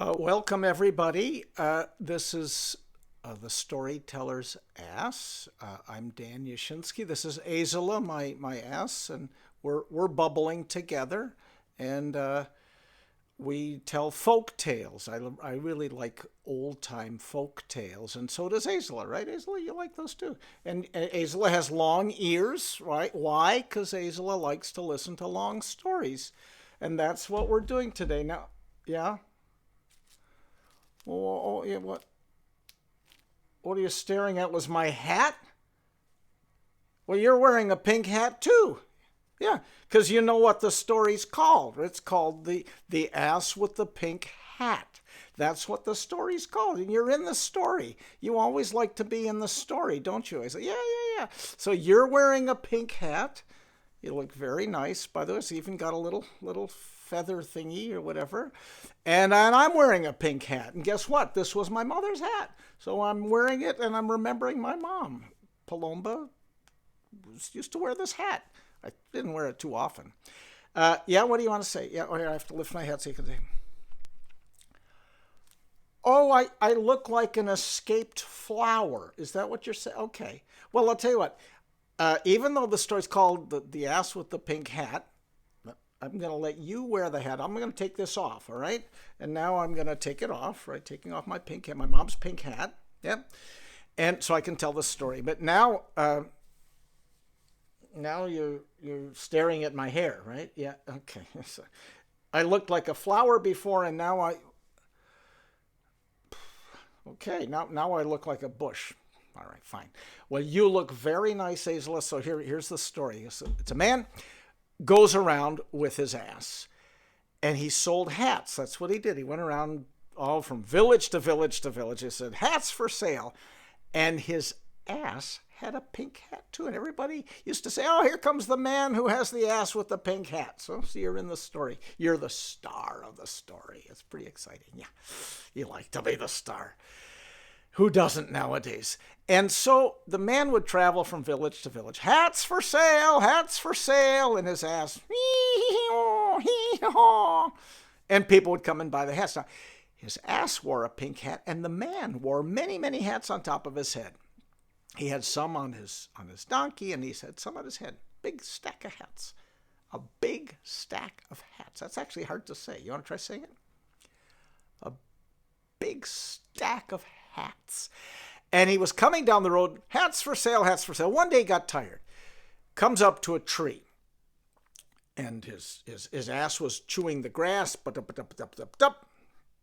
Welcome, everybody. This is the Storyteller's Ass. I'm Dan Yashinsky. This is Eysele, my ass, and we're bubbling together, and we tell folk tales. I really like old-time folk tales, and so does Eysele, right? Eysele, you like those too. And Eysele has long ears, right? Why? Because Eysele likes to listen to long stories, and that's what we're doing today. Now, yeah? Oh, yeah, what? What are you staring at? Was my hat? Well, you're wearing a pink hat too. Yeah, because you know what the story's called. It's called the Ass with the Pink Hat. That's what the story's called. And you're in the story. You always like to be in the story, don't you? I say, yeah. So you're wearing a pink hat. You look very nice. By the way, it's even got a little feather thingy or whatever. And I'm wearing a pink hat. And guess what? This was my mother's hat. So I'm wearing it and I'm remembering my mom. Palomba used to wear this hat. I didn't wear it too often. Yeah, what do you want to say? Yeah, I have to lift my hat so you can see. Oh, I look like an escaped flower. Is that what you're saying? Okay. Well, I'll tell you what. Even though the story's called the Ass with the Pink Hat, I'm going to let you wear the hat. I'm going to take this off, all right? And now I'm going to take it off, right? Taking off my pink hat, my mom's pink hat. Yep. And so I can tell the story. But now you're staring at my hair, right? Yeah, okay. So I looked like a flower before, and now okay, now I look like a bush. All right, fine. Well, you look very nice, Eysele. So here's the story. It's a man goes around with his ass, and he sold hats. That's what he did. He went around all from village to village to village. He said, hats for sale. And his ass had a pink hat too. And everybody used to say, oh, here comes the man who has the ass with the pink hat. So you're in the story. You're the star of the story. It's pretty exciting. Yeah, you like to be the star. Who doesn't nowadays? And so the man would travel from village to village. Hats for sale, and his ass. And people would come and buy the hats. Now, his ass wore a pink hat, and the man wore many, many hats on top of his head. He had some on his donkey, and he had some on his head. Big stack of hats. A big stack of hats. That's actually hard to say. You want to try saying it? A big stack of hats. And he was coming down the road, hats for sale, hats for sale. One day he got tired, comes up to a tree, and his ass was chewing the grass.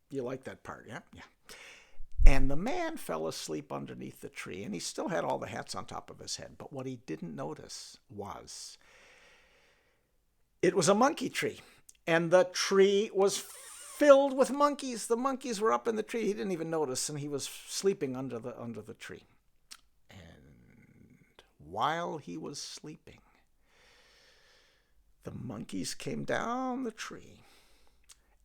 You like that part, yeah? Yeah. And the man fell asleep underneath the tree, and he still had all the hats on top of his head. But what he didn't notice was it was a monkey tree, and the tree was filled with monkeys. The monkeys were up in the tree. He didn't even notice, and he was sleeping under the tree. And while he was sleeping, the monkeys came down the tree,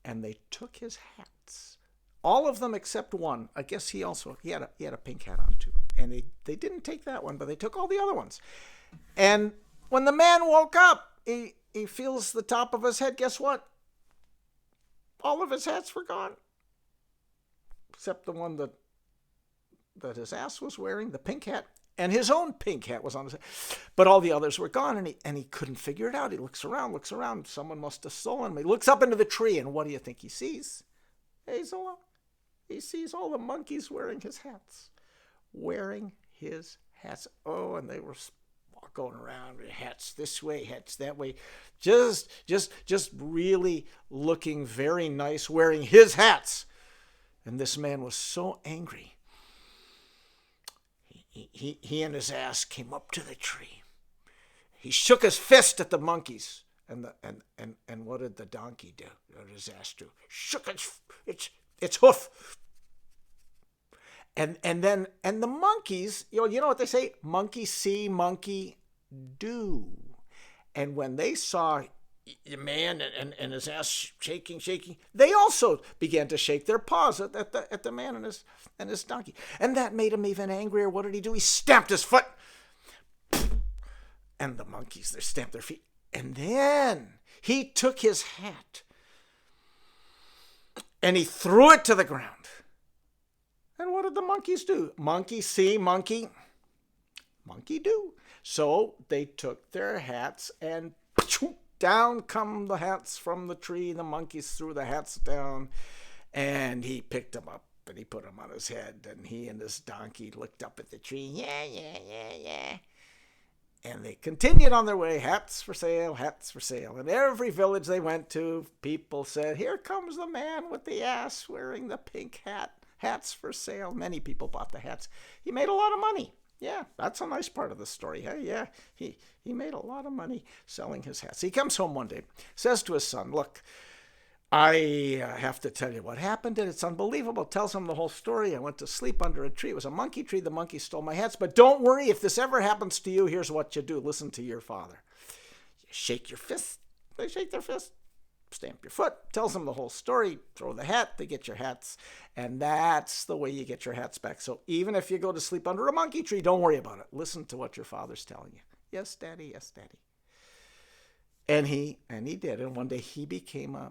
and they took his hats. All of them except one. I guess he had a pink hat on too. And they didn't take that one, but they took all the other ones. And when the man woke up, he feels the top of his head. Guess what? All of his hats were gone, except the one that his ass was wearing, the pink hat, and his own pink hat was on his head. But all the others were gone, and he couldn't figure it out. He looks around. Someone must have stolen him. He looks up into the tree, and what do you think he sees? Eysele. He sees all the monkeys wearing his hats. Oh, and they were going around with hats this way, hats that way, just really looking very nice, wearing his hats. And this man was so angry. He and his ass came up to the tree. He shook his fist at the monkeys. And what did the donkey do? What did his ass do? Shook its hoof. And the monkeys, you know what they say? Monkey see, monkey do. And when they saw the man and his ass shaking, they also began to shake their paws at the man and his donkey. And that made him even angrier. What did he do? He stamped his foot. And the monkeys, they stamped their feet. And then he took his hat and he threw it to the ground. And what did the monkeys do? Monkey see, monkey do. So they took their hats and down come the hats from the tree. The monkeys threw the hats down, and he picked them up and he put them on his head. And he and his donkey looked up at the tree. Yeah, yeah, yeah, yeah. And they continued on their way, hats for sale, hats for sale. In every village they went to, people said, here comes the man with the ass wearing the pink hat. Hats for sale. Many people bought the hats. He made a lot of money. Yeah, that's a nice part of the story. Hey, yeah, he made a lot of money selling his hats. He comes home one day, says to his son, look, I have to tell you what happened, and it's unbelievable. Tells him the whole story. I went to sleep under a tree. It was a monkey tree. The monkey stole my hats. But don't worry, if this ever happens to you, here's what you do. Listen to your father. You shake your fist. They shake their fist. Stamp your foot. Tells them the whole story. Throw the hat. They get your hats. And that's the way you get your hats back. So even if you go to sleep under a monkey tree, don't worry about it. Listen to what your father's telling you. Yes, Daddy. Yes, Daddy. And he did. And one day he became a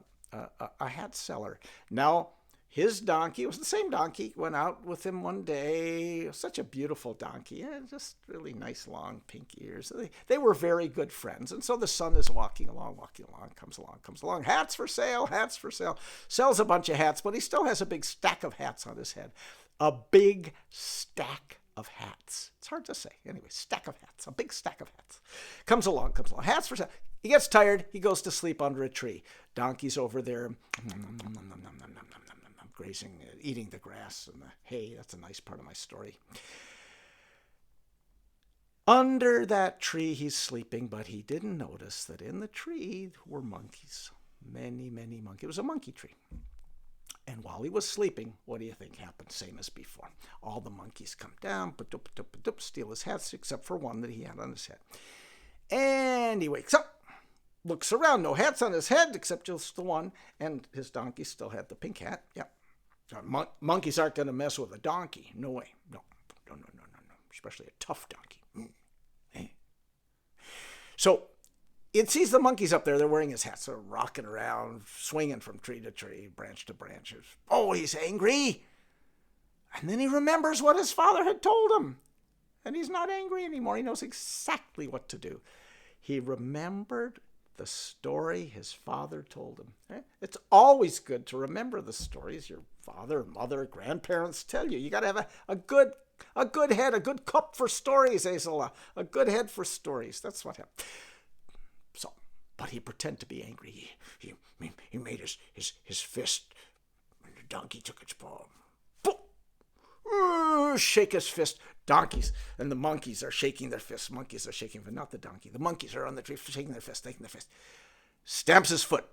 hat seller. Now, his donkey, it was the same donkey, went out with him one day. Such a beautiful donkey. Yeah, just really nice, long, pink ears. They were very good friends. And so the son is walking along, comes along. Hats for sale, hats for sale. Sells a bunch of hats, but he still has a big stack of hats on his head. A big stack of hats. It's hard to say. Anyway, stack of hats. A big stack of hats. Comes along. Hats for sale. He gets tired. He goes to sleep under a tree. Donkey's over there grazing, eating the grass and the hay. That's a nice part of my story. Under that tree he's sleeping, but he didn't notice that in the tree were monkeys. Many, many monkeys. It was a monkey tree. And while he was sleeping, what do you think happened? Same as before. All the monkeys come down, steal his hats, except for one that he had on his head. And he wakes up, looks around, no hats on his head, except just the one, and his donkey still had the pink hat. Yeah. Monkeys aren't going to mess with a donkey. No way. No. Especially a tough donkey. So it sees the monkeys up there. They're wearing his hats. They're rocking around, swinging from tree to tree, branch to branch. Oh, he's angry. And then he remembers what his father had told him. And he's not angry anymore. He knows exactly what to do. He remembered the story his father told him. It's always good to remember the stories your father, mother, grandparents tell you. You got to have a good head, a good cup for stories, Eysele. A good head for stories. That's what happened. So, but he pretended to be angry. He made his fist, and the donkey took its paw. Shake his fist. Donkeys and the monkeys are shaking their fists. Monkeys are shaking, but not the donkey. The monkeys are on the tree shaking their fist, taking their fist. Stamps his foot.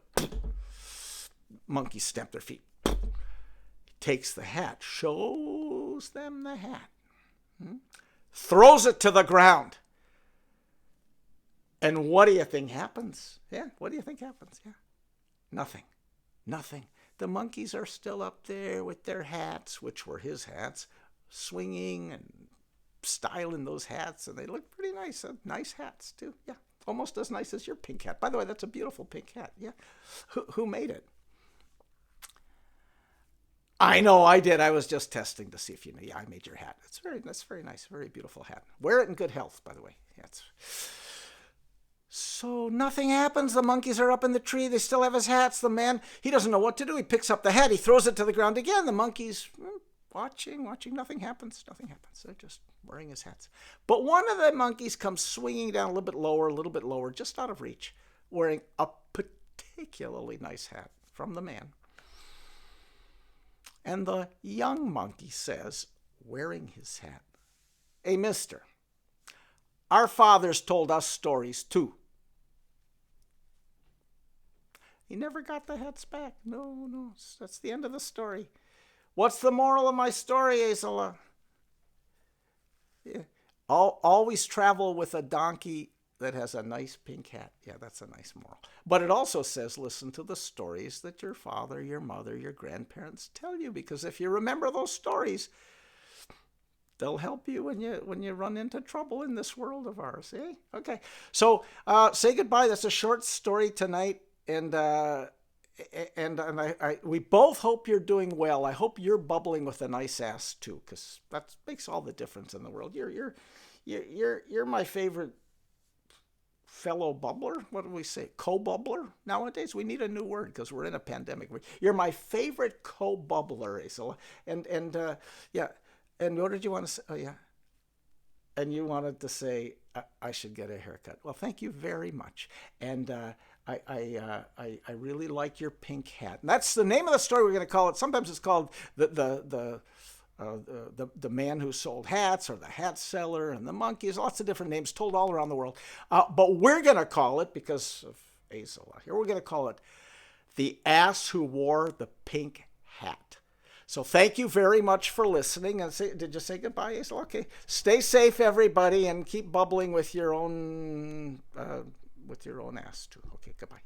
Monkeys stamp their feet. He takes the hat, shows them the hat, throws it to the ground. And what do you think happens? Yeah, what do you think happens? Yeah, nothing. The monkeys are still up there with their hats, which were his hats, swinging and styling those hats, and they look pretty nice. Nice hats, too. Yeah, almost as nice as your pink hat. By the way, that's a beautiful pink hat. Yeah, who made it? I know I did. I was just testing to see if you know. Yeah, I made your hat. That's very nice. Very beautiful hat. Wear it in good health, by the way. Yeah, So nothing happens. The monkeys are up in the tree. They still have his hats. The man, he doesn't know what to do. He picks up the hat. He throws it to the ground again. The monkeys watching. Nothing happens. They're just wearing his hats. But one of the monkeys comes swinging down a little bit lower, just out of reach, wearing a particularly nice hat from the man. And the young monkey says, wearing his hat, "Hey, mister, our fathers told us stories too." He never got the hats back. No, that's the end of the story. What's the moral of my story, Eysele? Yeah. Always travel with a donkey that has a nice pink hat. Yeah, that's a nice moral. But it also says, listen to the stories that your father, your mother, your grandparents tell you, because if you remember those stories, they'll help you when you run into trouble in this world of ours. Eh? Okay. So say goodbye. That's a short story tonight. And we both hope you're doing well. I hope you're bubbling with a nice ass too, because that makes all the difference in the world. You're my favorite fellow bubbler. What do we say? Co-bubbler nowadays. We need a new word because we're in a pandemic. You're my favorite co-bubbler, Eysele. Yeah. And what did you want to say? Oh yeah. And you wanted to say I should get a haircut. Well, thank you very much. And I really like your pink hat. And that's the name of the story we're going to call it. Sometimes it's called the man who sold hats, or the hat seller, and the monkeys. Lots of different names told all around the world. But we're going to call it, because of Eysele here, we're going to call it The Ass Who Wore the Pink Hat. So thank you very much for listening. And did you say goodbye, Eysele? Okay. Stay safe, everybody, and keep bubbling with your own ass too. Okay. Goodbye.